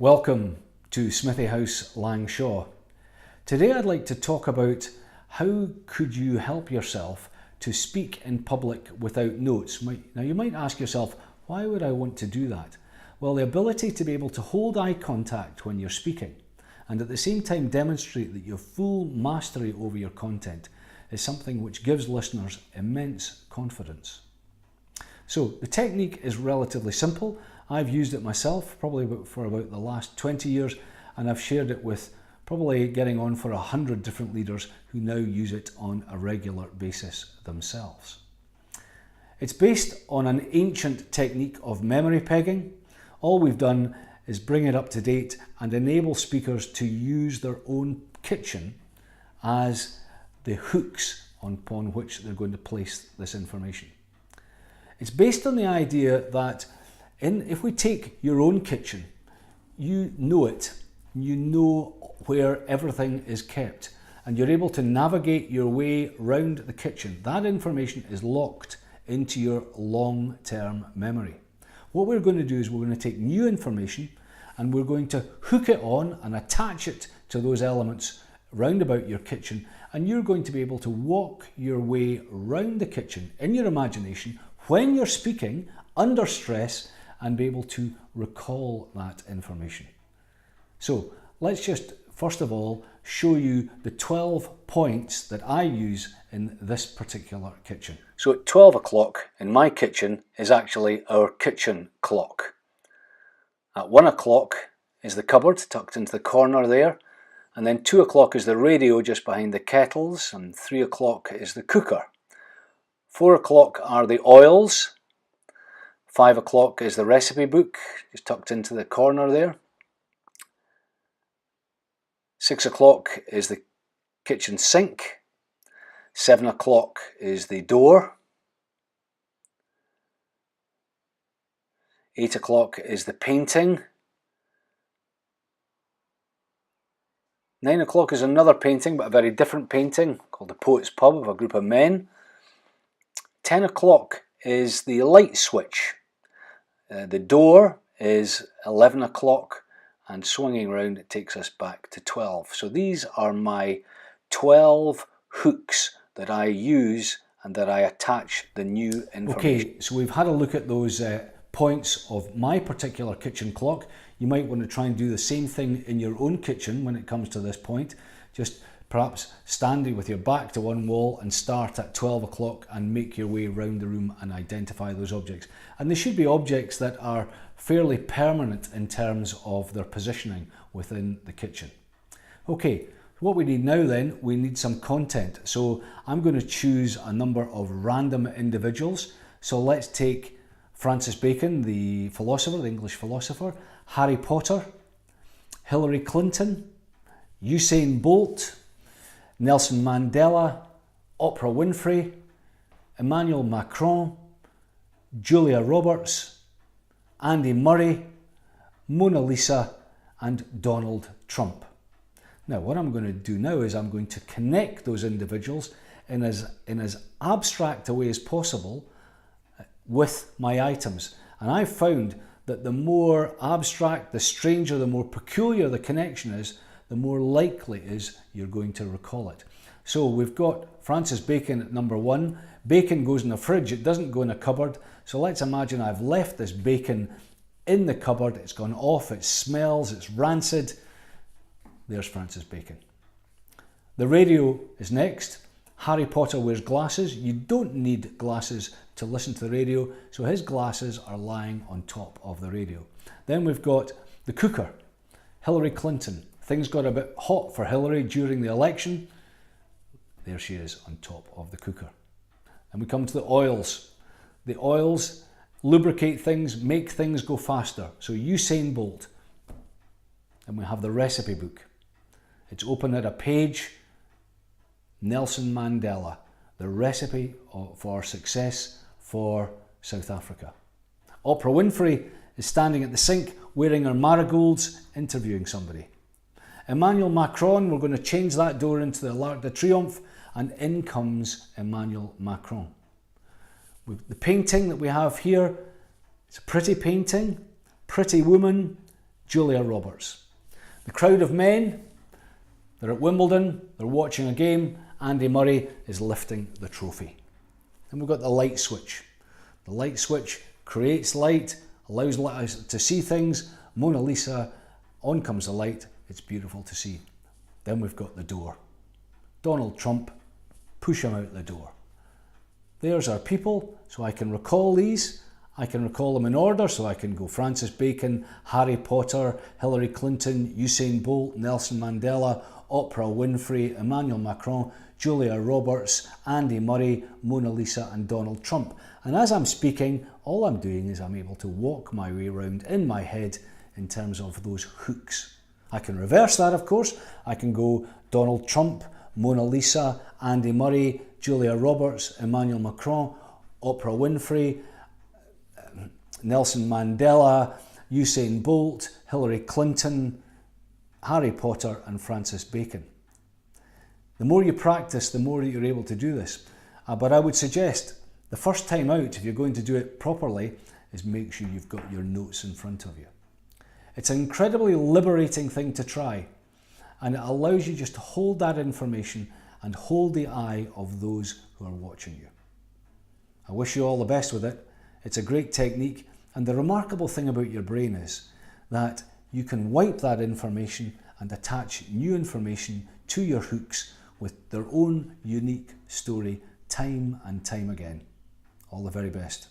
Welcome to Smithy House Langshaw. Today I'd like to talk about how could you help yourself to speak in public without notes. Now you might ask yourself, why would I want to do that? Well, the ability to be able to hold eye contact when you're speaking and at the same time demonstrate that you have full mastery over your content is something which gives listeners immense confidence. So the technique is relatively simple. I've used it myself probably for about the last 20 years, and I've shared it with probably getting on for 100 different leaders who now use it on a regular basis themselves. It's based on an ancient technique of memory pegging. All we've done is bring it up to date and enable speakers to use their own kitchen as the hooks upon which they're going to place this information. It's based on the idea that if we take your own kitchen, you know it, you know where everything is kept, and you're able to navigate your way round the kitchen. That information is locked into your long-term memory. What we're going to do is we're going to take new information and we're going to hook it on and attach it to those elements round about your kitchen, and you're going to be able to walk your way round the kitchen in your imagination when you're speaking under stress and be able to recall that information. So let's just first of all show you the 12 points that I use in this particular kitchen. So at 12 o'clock in my kitchen is actually our kitchen clock. At 1 o'clock is the cupboard tucked into the corner there, and then 2 o'clock is the radio just behind the kettles, and 3 o'clock is the cooker. 4 o'clock are the oils. 5 o'clock is the recipe book, just tucked into the corner there. 6 o'clock is the kitchen sink. 7 o'clock is the door. 8 o'clock is the painting. 9 o'clock is another painting, but a very different painting called the Poet's Pub of a group of men. 10 o'clock is the light switch. The door is 11 o'clock, and swinging around it takes us back to 12. So these are my 12 hooks that I use and that I attach the new information. Okay, so we've had a look at those points of my particular kitchen clock. You might want to try and do the same thing in your own kitchen when it comes to this point. Just perhaps standing with your back to one wall and start at 12 o'clock and make your way around the room and identify those objects. And they should be objects that are fairly permanent in terms of their positioning within the kitchen. Okay, what we need now then, we need some content. So I'm going to choose a number of random individuals. So let's take Francis Bacon, the philosopher, the English philosopher, Harry Potter, Hillary Clinton, Usain Bolt, Nelson Mandela, Oprah Winfrey, Emmanuel Macron, Julia Roberts, Andy Murray, Mona Lisa, and Donald Trump. Now what I'm going to do now is I'm going to connect those individuals in as abstract a way as possible with my items. And I've found that the more abstract, the stranger, the more peculiar the connection is, the more likely it is you're going to recall it. So we've got Francis Bacon at number 1. Bacon goes in the fridge, it doesn't go in a cupboard. So let's imagine I've left this bacon in the cupboard, it's gone off, it smells, it's rancid. There's Francis Bacon. The radio is next. Harry Potter wears glasses. You don't need glasses to listen to the radio, so his glasses are lying on top of the radio. Then we've got the cooker, Hillary Clinton. Things got a bit hot for Hillary during the election. There she is on top of the cooker. And we come to the oils. The oils lubricate things, make things go faster. So Usain Bolt. And we have the recipe book. It's open at a page. Nelson Mandela, the recipe for success for South Africa. Oprah Winfrey is standing at the sink wearing her marigolds, interviewing somebody. Emmanuel Macron, we're going to change that door into the L'Arc de Triomphe, and in comes Emmanuel Macron. The painting that we have here, it's a pretty painting, pretty woman, Julia Roberts. The crowd of men, they're at Wimbledon, they're watching a game. Andy Murray is lifting the trophy. Then we've got the light switch. The light switch creates light, allows us to see things. Mona Lisa, on comes the light, it's beautiful to see. Then we've got the door. Donald Trump, push him out the door. There's our people, so I can recall these. I can recall them in order, so I can go Francis Bacon, Harry Potter, Hillary Clinton, Usain Bolt, Nelson Mandela, Oprah Winfrey, Emmanuel Macron, Julia Roberts, Andy Murray, Mona Lisa and Donald Trump. And as I'm speaking, all I'm doing is I'm able to walk my way around in my head in terms of those hooks. I can reverse that, of course. I can go Donald Trump, Mona Lisa, Andy Murray, Julia Roberts, Emmanuel Macron, Oprah Winfrey, Nelson Mandela, Usain Bolt, Hillary Clinton, Harry Potter and Francis Bacon. The more you practice, the more you're able to do this. But I would suggest the first time out, if you're going to do it properly, is make sure you've got your notes in front of you. It's an incredibly liberating thing to try, and it allows you just to hold that information and hold the eye of those who are watching you. I wish you all the best with it. It's a great technique, and the remarkable thing about your brain is that you can wipe that information and attach new information to your hooks with their own unique story time and time again. All the very best.